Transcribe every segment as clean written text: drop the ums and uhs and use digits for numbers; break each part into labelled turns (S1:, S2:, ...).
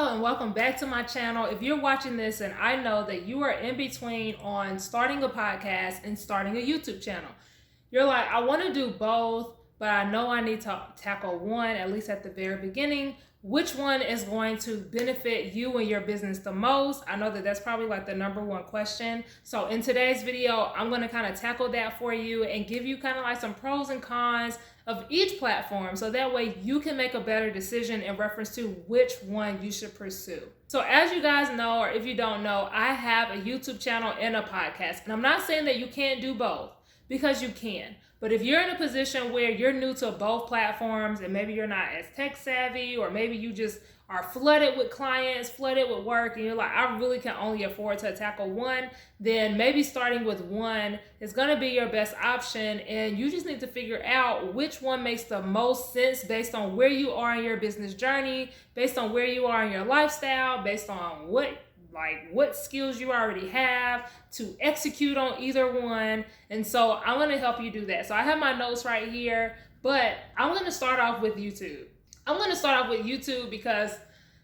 S1: Hello and welcome back to my channel. If you're watching this and I know that you are in between on starting a podcast and starting a YouTube channel, you're like, I want to do both, but I know I need to tackle one, at least at the very beginning. Which one is going to benefit you and your business the most? I know that that's probably like the number one question. So in today's video, I'm going to kind of tackle that for you and give you kind of like some pros and cons of each platform. So that way you can make a better decision in reference to which one you should pursue. So as you guys know, or if you don't know, I have a YouTube channel and a podcast. And I'm not saying that you can't do both, because you can. But if you're in a position where you're new to both platforms and maybe you're not as tech savvy, or maybe you just are flooded with clients, flooded with work, and you're like, I really can only afford to tackle one, then maybe starting with one is gonna be your best option. And you just need to figure out which one makes the most sense based on where you are in your business journey, based on where you are in your lifestyle, based on what skills you already have to execute on either one. And so I'm going to help you do that. So I have my notes right here, but I'm going to start off with YouTube. I'm going to start off with YouTube because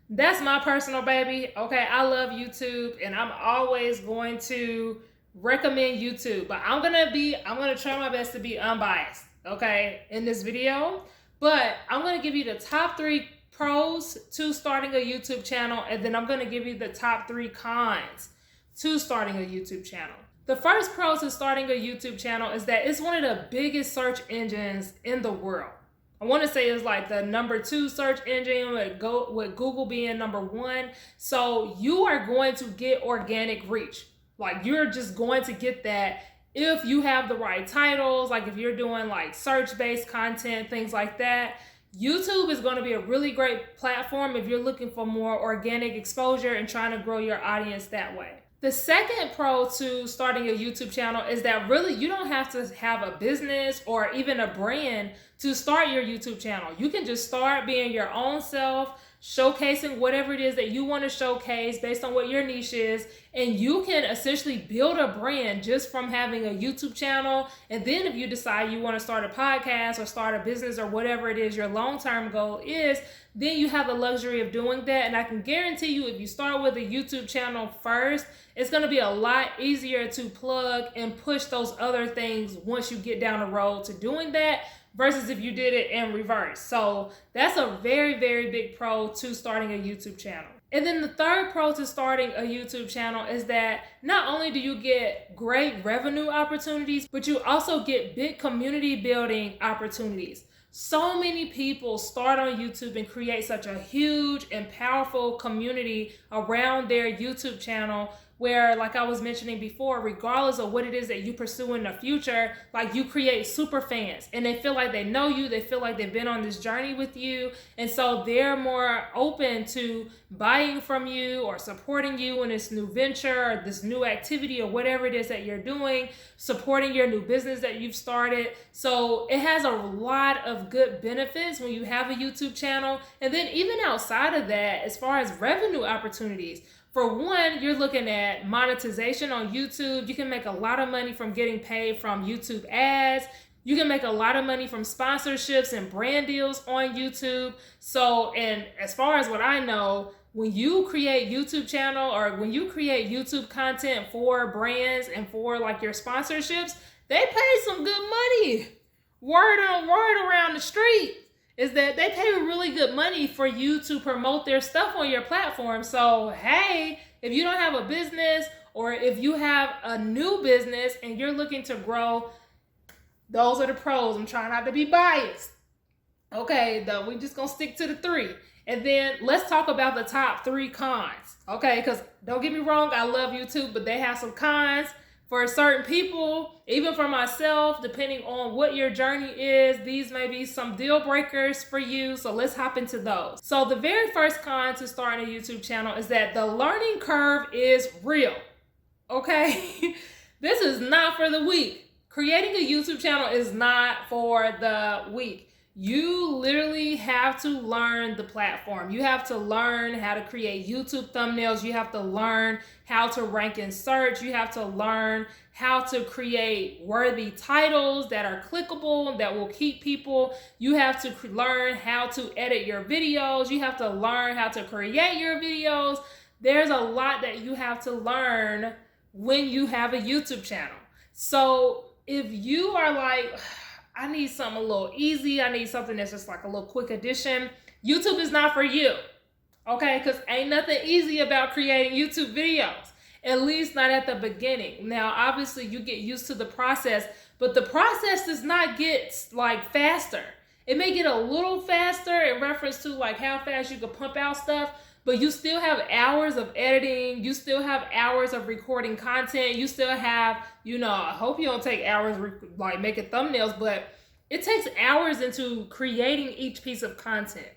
S1: that's my personal baby. Okay, I love YouTube and I'm always going to recommend YouTube, but I'm going to try my best to be unbiased, okay, in this video. But I'm going to give you the top 3 pros to starting a YouTube channel, and then I'm going to give you the top 3 cons to starting a YouTube channel. The first pro to starting a YouTube channel is that it's one of the biggest search engines in the world. I want to say it's like the number 2 search engine, with Google being number 1. So you are going to get organic reach. Like, you're just going to get that if you have the right titles, like if you're doing like search-based content, things like that. YouTube is going to be a really great platform if you're looking for more organic exposure and trying to grow your audience that way. The second pro to starting a YouTube channel is that really you don't have to have a business or even a brand to start your YouTube channel. You can just start being your own self, showcasing whatever it is that you want to showcase based on what your niche is, and you can essentially build a brand just from having a YouTube channel. And then if you decide you want to start a podcast or start a business or whatever it is your long-term goal is, then you have the luxury of doing that. And I can guarantee you, if you start with a YouTube channel first, it's going to be a lot easier to plug and push those other things once you get down the road to doing that, versus if you did it in reverse. So that's a very, very big pro to starting a YouTube channel. And then the third pro to starting a YouTube channel is that not only do you get great revenue opportunities, but you also get big community building opportunities. So many people start on YouTube and create such a huge and powerful community around their YouTube channel, where, like I was mentioning before, regardless of what it is that you pursue in the future, like, you create super fans and they feel like they know you, they feel like they've been on this journey with you, and so they're more open to buying from you or supporting you in this new venture or this new activity or whatever it is that you're doing, supporting your new business that you've started. So it has a lot of good benefits when you have a YouTube channel. And then even outside of that, as far as revenue opportunities, for one, you're looking at monetization on YouTube. You can make a lot of money from getting paid from YouTube ads. You can make a lot of money from sponsorships and brand deals on YouTube. So, and as far as what I know, when you create YouTube channel or when you create YouTube content for brands and for like your sponsorships, they pay some good money. Word on word around the street is that they pay really good money for you to promote their stuff on your platform. So, hey, if you don't have a business, or if you have a new business and you're looking to grow, those are the pros. I'm trying not to be biased. Okay, though, we're just gonna stick to the 3. And then let's talk about the top 3 cons. Okay, because don't get me wrong, I love YouTube, but they have some cons. For certain people, even for myself, depending on what your journey is, these may be some deal breakers for you. So let's hop into those. So the very first con to starting a YouTube channel is that the learning curve is real. Okay? This is not for the weak. Creating a YouTube channel is not for the weak. You literally have to learn the platform. You have to learn how to create YouTube thumbnails. You have to learn how to rank in search. You have to learn how to create worthy titles that are clickable, that will keep people. You have to learn how to edit your videos. You have to learn how to create your videos. There's a lot that you have to learn when you have a YouTube channel. So if you are like, I need something a little easy, I need something that's just like a little quick addition, YouTube is not for you, okay? Because ain't nothing easy about creating YouTube videos, at least not at the beginning. Now, obviously, you get used to the process, but the process does not get like faster. It may get a little faster in reference to like how fast you can pump out stuff, but you still have hours of editing. You still have hours of recording content. You still have, I hope you don't take hours like making thumbnails, but it takes hours into creating each piece of content.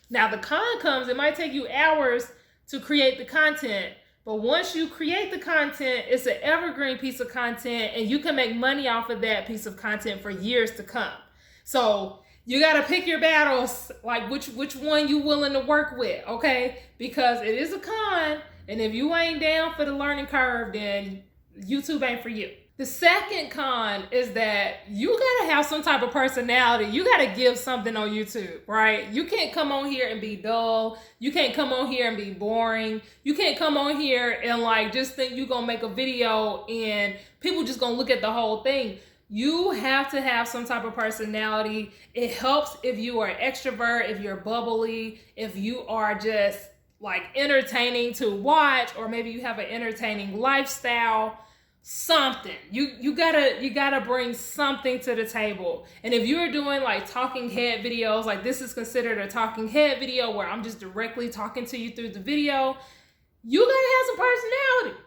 S1: Now the con comes, it might take you hours to create the content, but once you create the content, it's an evergreen piece of content and you can make money off of that piece of content for years to come. So you got to pick your battles, like which one you willing to work with, okay? Because it is a con, and if you ain't down for the learning curve, then YouTube ain't for you. The second con is that you got to have some type of personality. You got to give something on YouTube, right? You can't come on here and be dull. You can't come on here and be boring. You can't come on here and like just think you're going to make a video and people just going to look at the whole thing. You have to have some type of personality. It helps if you are an extrovert, if you're bubbly, if you are just like entertaining to watch, or maybe you have an entertaining lifestyle, something. You gotta bring something to the table. And if you're doing like talking head videos, like this is considered a talking head video where I'm just directly talking to you through the video, you gotta have some personality.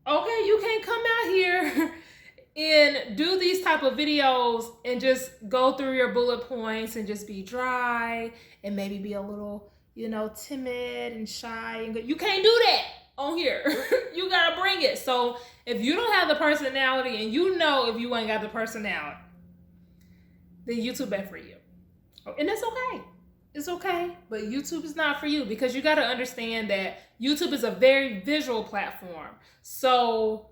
S1: Okay, you can't come out here and do these type of videos and just go through your bullet points and just be dry and maybe be a little, timid and shy. And you can't do that on here. You gotta bring it. So if you don't have the personality, and if you ain't got the personality, then YouTube ain't for you. And that's okay. It's okay, but YouTube is not for you, because you gotta understand that YouTube is a very visual platform. So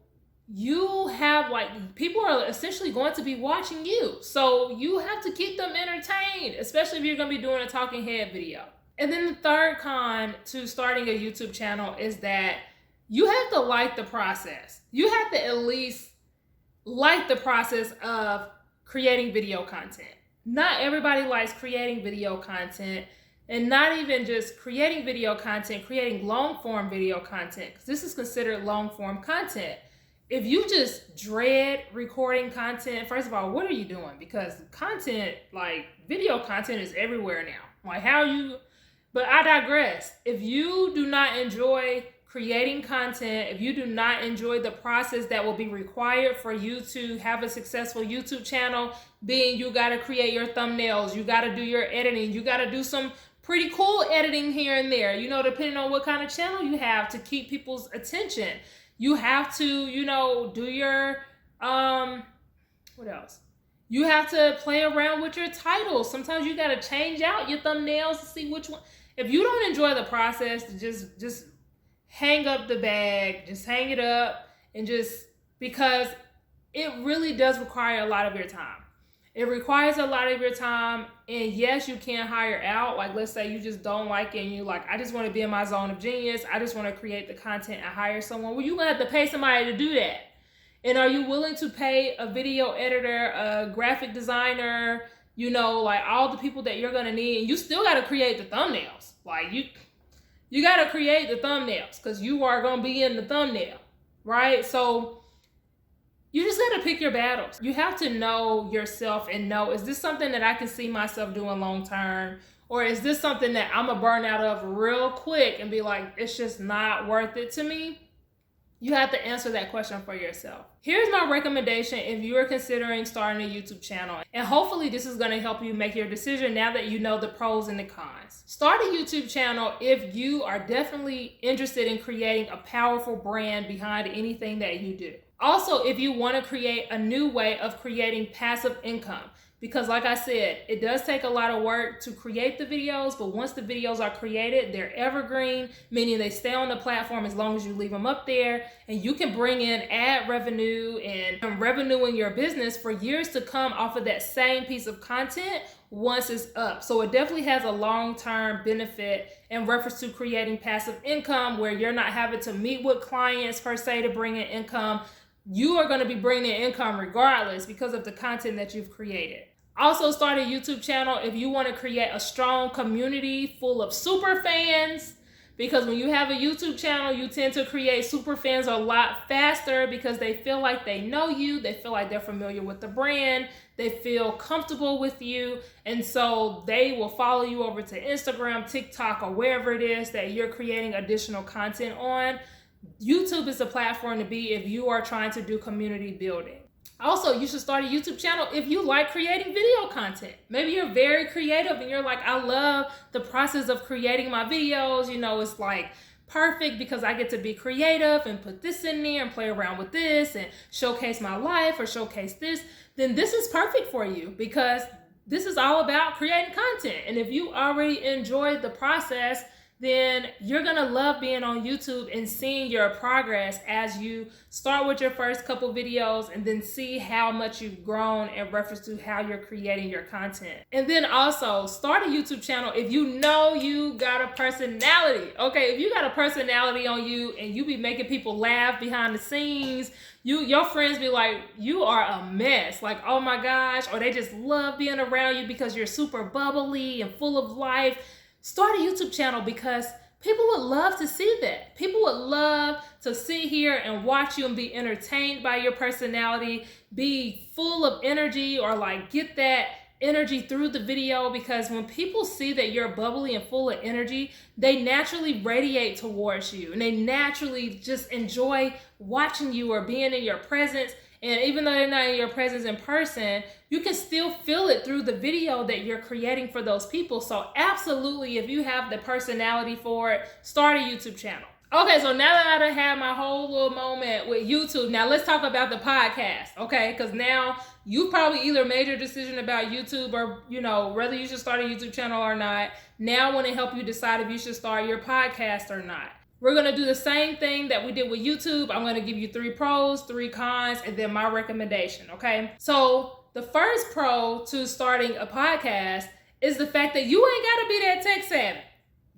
S1: you have people are essentially going to be watching you. So you have to keep them entertained, especially if you're going to be doing a talking head video. And then the third con to starting a YouTube channel is that you have to like the process. You have to at least like the process of creating video content. Not everybody likes creating video content, and not even just creating video content, creating long form video content, because this is considered long form content. If you just dread recording content, first of all, what are you doing? Because content, like video content, is everywhere now. But I digress. If you do not enjoy creating content, if you do not enjoy the process that will be required for you to have a successful YouTube channel, being you got to create your thumbnails, you got to do your editing, you got to do some pretty cool editing here and there, depending on what kind of channel you have to keep people's attention. You have to, do your, what else? You have to play around with your titles. Sometimes you got to change out your thumbnails to see which one. If you don't enjoy the process, just hang up the bag, just hang it up, and because it really does require a lot of your time. It requires a lot of your time, and yes, you can hire out. Like, let's say you just don't like it, and you're like, I just want to be in my zone of genius. I just want to create the content and hire someone. Well, you're going to have to pay somebody to do that. And are you willing to pay a video editor, a graphic designer, all the people that you're going to need? And you still got to create the thumbnails. Like, you got to create the thumbnails because you are going to be in the thumbnail, right? So you just got to pick your battles. You have to know yourself and know, is this something that I can see myself doing long term? Or is this something that I'm going to burn out of real quick and be like, it's just not worth it to me? You have to answer that question for yourself. Here's my recommendation if you are considering starting a YouTube channel. And hopefully this is going to help you make your decision now that you know the pros and the cons. Start a YouTube channel if you are definitely interested in creating a powerful brand behind anything that you do. Also, if you want to create a new way of creating passive income, Because like I said, it does take a lot of work to create the videos, but once the videos are created, they're evergreen, meaning they stay on the platform as long as you leave them up there, and you can bring in ad revenue and revenue in your business for years to come off of that same piece of content once it's up. So it definitely has a long-term benefit in reference to creating passive income where you're not having to meet with clients per se to bring in income. You are going to be bringing in income regardless because of the content that you've created. Also, start a YouTube channel if you want to create a strong community full of super fans, because when you have a YouTube channel, you tend to create super fans a lot faster because they feel like they know you, they feel like they're familiar with the brand, they feel comfortable with you, and so they will follow you over to Instagram, TikTok, or wherever it is that you're creating additional content on. YouTube is the platform to be if you are trying to do community building. Also, you should start a YouTube channel if you like creating video content. Maybe you're very creative and you're like, I love the process of creating my videos. You know, it's like perfect because I get to be creative and put this in there and play around with this and showcase my life or showcase this. Then this is perfect for you because this is all about creating content. And if you already enjoyed the process, then you're gonna love being on YouTube and seeing your progress as you start with your first couple videos and then see how much you've grown in reference to how you're creating your content. And then also start a YouTube channel if you know you got a personality. Okay, if you got a personality on you and you be making people laugh behind the scenes, your friends be like, you are a mess. Like, oh my gosh, or they just love being around you because you're super bubbly and full of life. Start a YouTube channel because people would love to see that. People would love to sit here and watch you and be entertained by your personality, be full of energy, or like get that energy through the video, because when people see that you're bubbly and full of energy, they naturally radiate towards you and they naturally just enjoy watching you or being in your presence. And even though they're not in your presence in person, you can still feel it through the video that you're creating for those people. So absolutely, if you have the personality for it, start a YouTube channel. Okay, so now that I done had my whole little moment with YouTube, now let's talk about the podcast, okay? Because now you probably either made your decision about YouTube or, you know, whether you should start a YouTube channel or not. Now I want to help you decide if you should start your podcast or not. We're going to do the same thing that we did with YouTube. I'm going to give you 3 pros, 3 cons, and then my recommendation, okay? So the first pro to starting a podcast is the fact that you ain't got to be that tech savvy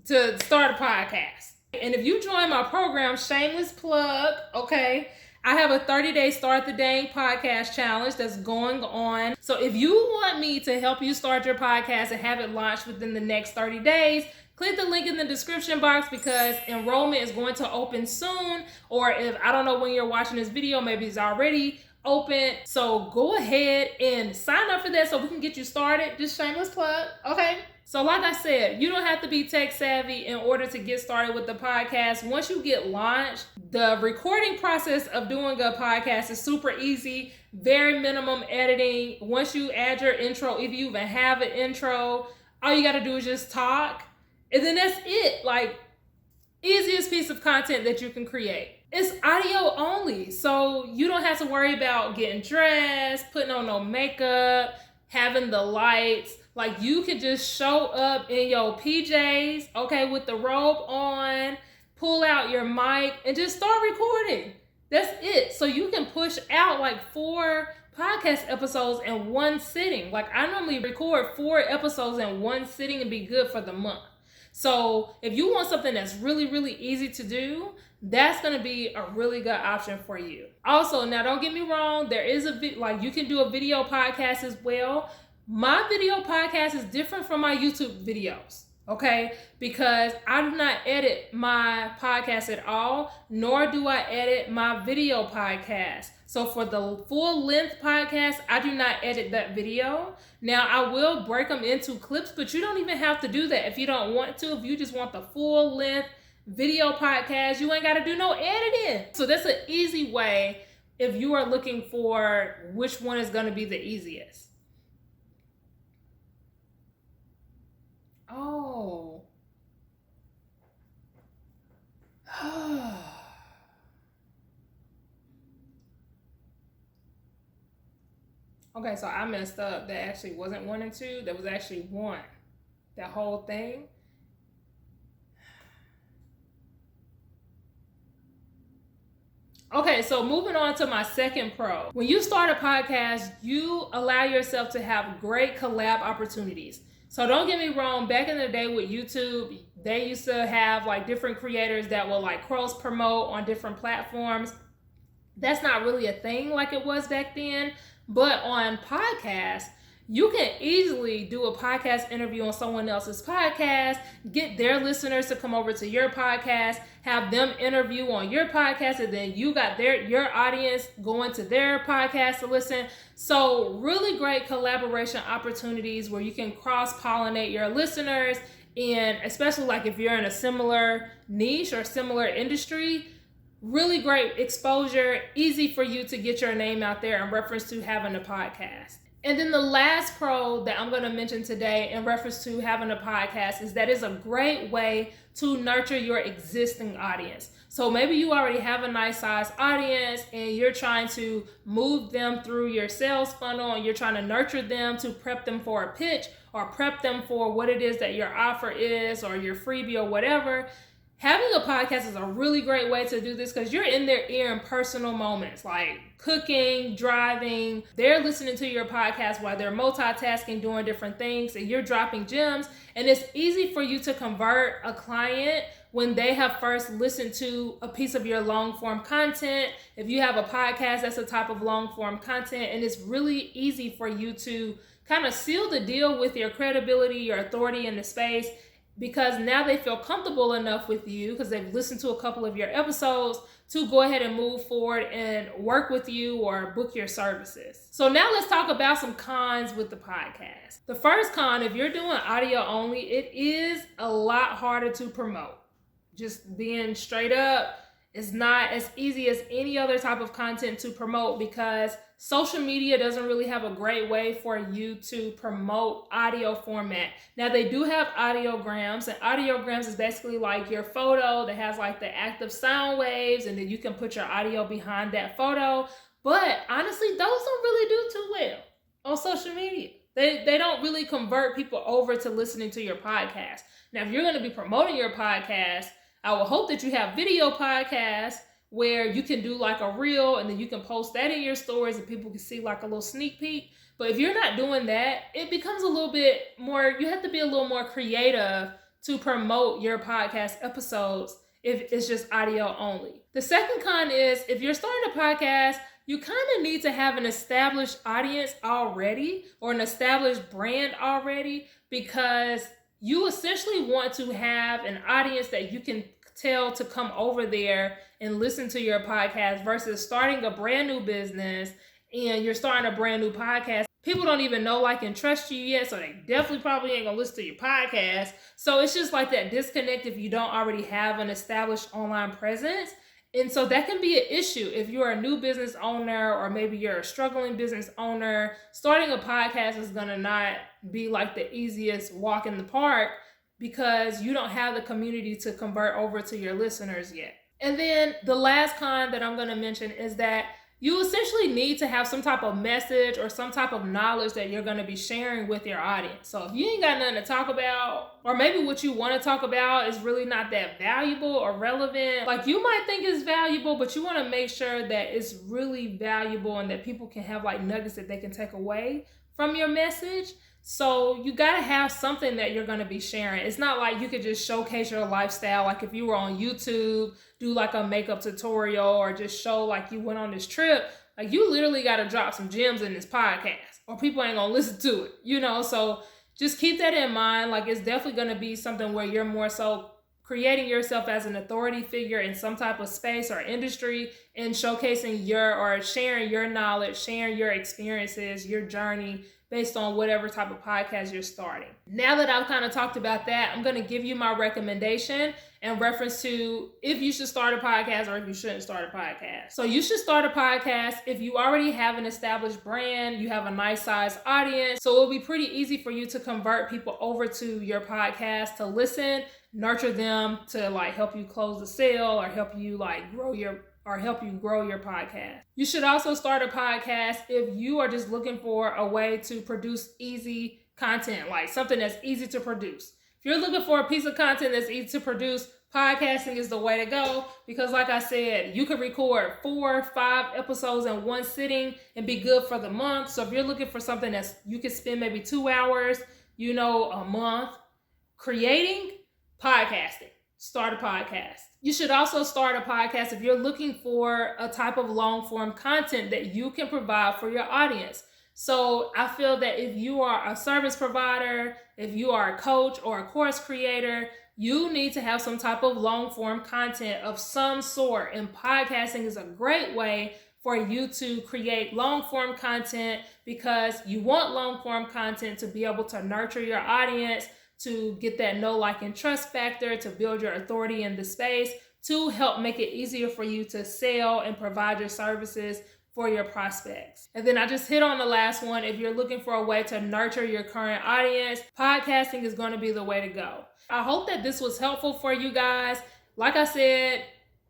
S1: to start a podcast. And if you join my program, shameless plug, okay, I have a 30-day Start the Dang podcast challenge that's going on. So if you want me to help you start your podcast and have it launched within the next 30 days, click the link in the description box because enrollment is going to open soon. Or if I don't know when you're watching this video, maybe it's already open. So go ahead and sign up for that so we can get you started. Just shameless plug, okay? So like I said, you don't have to be tech savvy in order to get started with the podcast. Once you get launched, the recording process of doing a podcast is super easy, very minimum editing. Once you add your intro, if you even have an intro, all you got to do is just talk. And then that's it. Like, easiest piece of content that you can create. It's audio only, so you don't have to worry about getting dressed, putting on no makeup, having the lights. Like, you can just show up in your PJs, okay, with the robe on, pull out your mic, and just start recording. That's it. So you can push out like 4 podcast episodes in one sitting. Like, I normally record 4 episodes in one sitting and be good for the month. So if you want something that's really, really easy to do, that's going to be a really good option for you. Also, now don't get me wrong, there is you can do a video podcast as well. My video podcast is different from my YouTube videos, okay? Because I do not edit my podcast at all, nor do I edit my video podcast. So for the full length podcast, I do not edit that video. Now I will break them into clips, but you don't even have to do that if you don't want to. If you just want the full length video podcast, you ain't got to do no editing. So that's an easy way if you are looking for which one is going to be the easiest. Oh. Okay, so I messed up. That actually wasn't 1 and 2. That was actually 1. That whole thing. Okay, so moving on to my second pro. When you start a podcast, you allow yourself to have great collab opportunities. So don't get me wrong, back in the day with YouTube, they used to have like different creators that will like cross promote on different platforms. That's not really a thing like it was back then. But on podcasts, you can easily do a podcast interview on someone else's podcast, get their listeners to come over to your podcast, have them interview on your podcast, and then you got your audience going to their podcast to listen. So really great collaboration opportunities where you can cross-pollinate your listeners, and especially like if you're in a similar niche or similar industry, really great exposure, easy for you to get your name out there in reference to having a podcast. And then the last pro that I'm going to mention today in reference to having a podcast is that it's a great way to nurture your existing audience. So maybe you already have a nice size audience and you're trying to move them through your sales funnel and you're trying to nurture them to prep them for a pitch or prep them for what it is that your offer is or your freebie or whatever. Having a podcast is a really great way to do this because you're in their ear in personal moments like cooking, driving. They're listening to your podcast while they're multitasking, doing different things, and you're dropping gems. And it's easy for you to convert a client when they have first listened to a piece of your long form content. If you have a podcast, that's a type of long form content, and it's really easy for you to kind of seal the deal with your credibility, your authority in the space, because now they feel comfortable enough with you because they've listened to a couple of your episodes to go ahead and move forward and work with you or book your services. So now let's talk about some cons with the podcast. The first con, if you're doing audio only, it is a lot harder to promote. Just being straight up, it's not as easy as any other type of content to promote because social media doesn't really have a great way for you to promote audio format. Now they do have audiograms, and audiograms is basically like your photo that has like the active sound waves, and then you can put your audio behind that photo. But honestly, those don't really do too well on social media. They don't really convert people over to listening to your podcast. Now, if you're going to be promoting your podcast, I will hope that you have video podcasts where you can do like a reel and then you can post that in your stories and people can see like a little sneak peek. But if you're not doing that, it becomes a little bit more, you have to be a little more creative to promote your podcast episodes if it's just audio only. The second con is if you're starting a podcast, you kind of need to have an established audience already or an established brand already, because you essentially want to have an audience that you can tell to come over there and listen to your podcast versus starting a brand new business and you're starting a brand new podcast. People don't even know, like, and trust you yet, so they definitely probably ain't gonna listen to your podcast. So it's just like that disconnect if you don't already have an established online presence. And so that can be an issue if you're a new business owner or maybe you're a struggling business owner. Starting a podcast is gonna not be like the easiest walk in the park because you don't have the community to convert over to your listeners yet. And then the last con that I'm gonna mention is that you essentially need to have some type of message or some type of knowledge that you're going to be sharing with your audience. So if you ain't got nothing to talk about, or maybe what you want to talk about is really not that valuable or relevant, like you might think it's valuable, but you want to make sure that it's really valuable and that people can have like nuggets that they can take away from your message. So you got to have something that you're going to be sharing. It's not like you could just showcase your lifestyle. Like if you were on YouTube, do like a makeup tutorial or just show like you went on this trip. Like you literally got to drop some gems in this podcast or people ain't going to listen to it, you know? So just keep that in mind. Like it's definitely going to be something where you're more so creating yourself as an authority figure in some type of space or industry and showcasing or sharing your knowledge, sharing your experiences, your journey, based on whatever type of podcast you're starting. Now that I've kind of talked about that, I'm going to give you my recommendation in reference to if you should start a podcast or if you shouldn't start a podcast. So you should start a podcast if you already have an established brand, you have a nice size audience. So it'll be pretty easy for you to convert people over to your podcast to listen, nurture them to like help you close the sale or help you like grow your or help you grow your podcast. You should also start a podcast if you are just looking for a way to produce easy content, like something that's easy to produce. If you're looking for a piece of content that's easy to produce, podcasting is the way to go, because like I said, you can record 4 or 5 episodes in one sitting and be good for the month. So if you're looking for something that's you can spend maybe 2 hours, a month creating, podcasting, start a podcast. You should also start a podcast if you're looking for a type of long form content that you can provide for your audience. So I feel that if you are a service provider, if you are a coach or a course creator, you need to have some type of long form content of some sort. And podcasting is a great way for you to create long form content, because you want long form content to be able to nurture your audience, to get that know, like, and trust factor, to build your authority in the space, to help make it easier for you to sell and provide your services for your prospects. And then I just hit on the last one. If you're looking for a way to nurture your current audience, podcasting is going to be the way to go. I hope that this was helpful for you guys. Like I said,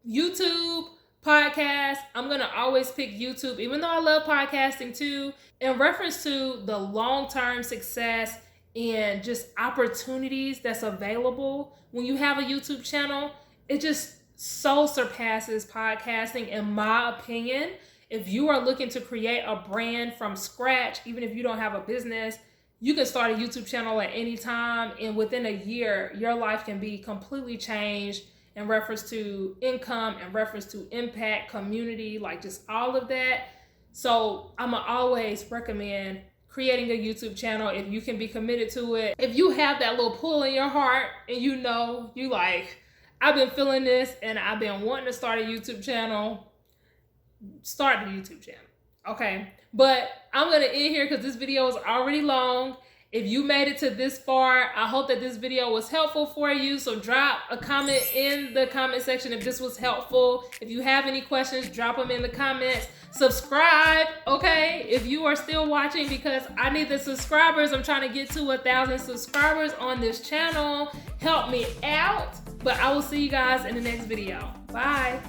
S1: YouTube, podcast, I'm going to always pick YouTube, even though I love podcasting too, in reference to the long-term success and just opportunities that's available when you have a YouTube channel. It just so surpasses podcasting, in my opinion. If you are looking to create a brand from scratch, even if you don't have a business, you can start a YouTube channel at any time, and within a year, your life can be completely changed in reference to income, in reference to impact, community, like just all of that. So I'm gonna always recommend creating a YouTube channel if you can be committed to it. If you have that little pull in your heart and you like, I've been feeling this and I've been wanting to start a YouTube channel, start the YouTube channel, okay? But I'm gonna end here because this video is already long. If you made it to this far, I hope that this video was helpful for you. So drop a comment in the comment section if this was helpful. If you have any questions, drop them in the comments. Subscribe, okay? If you are still watching, because I need the subscribers. I'm trying to get to 1,000 subscribers on this channel. Help me out. But I will see you guys in the next video. Bye.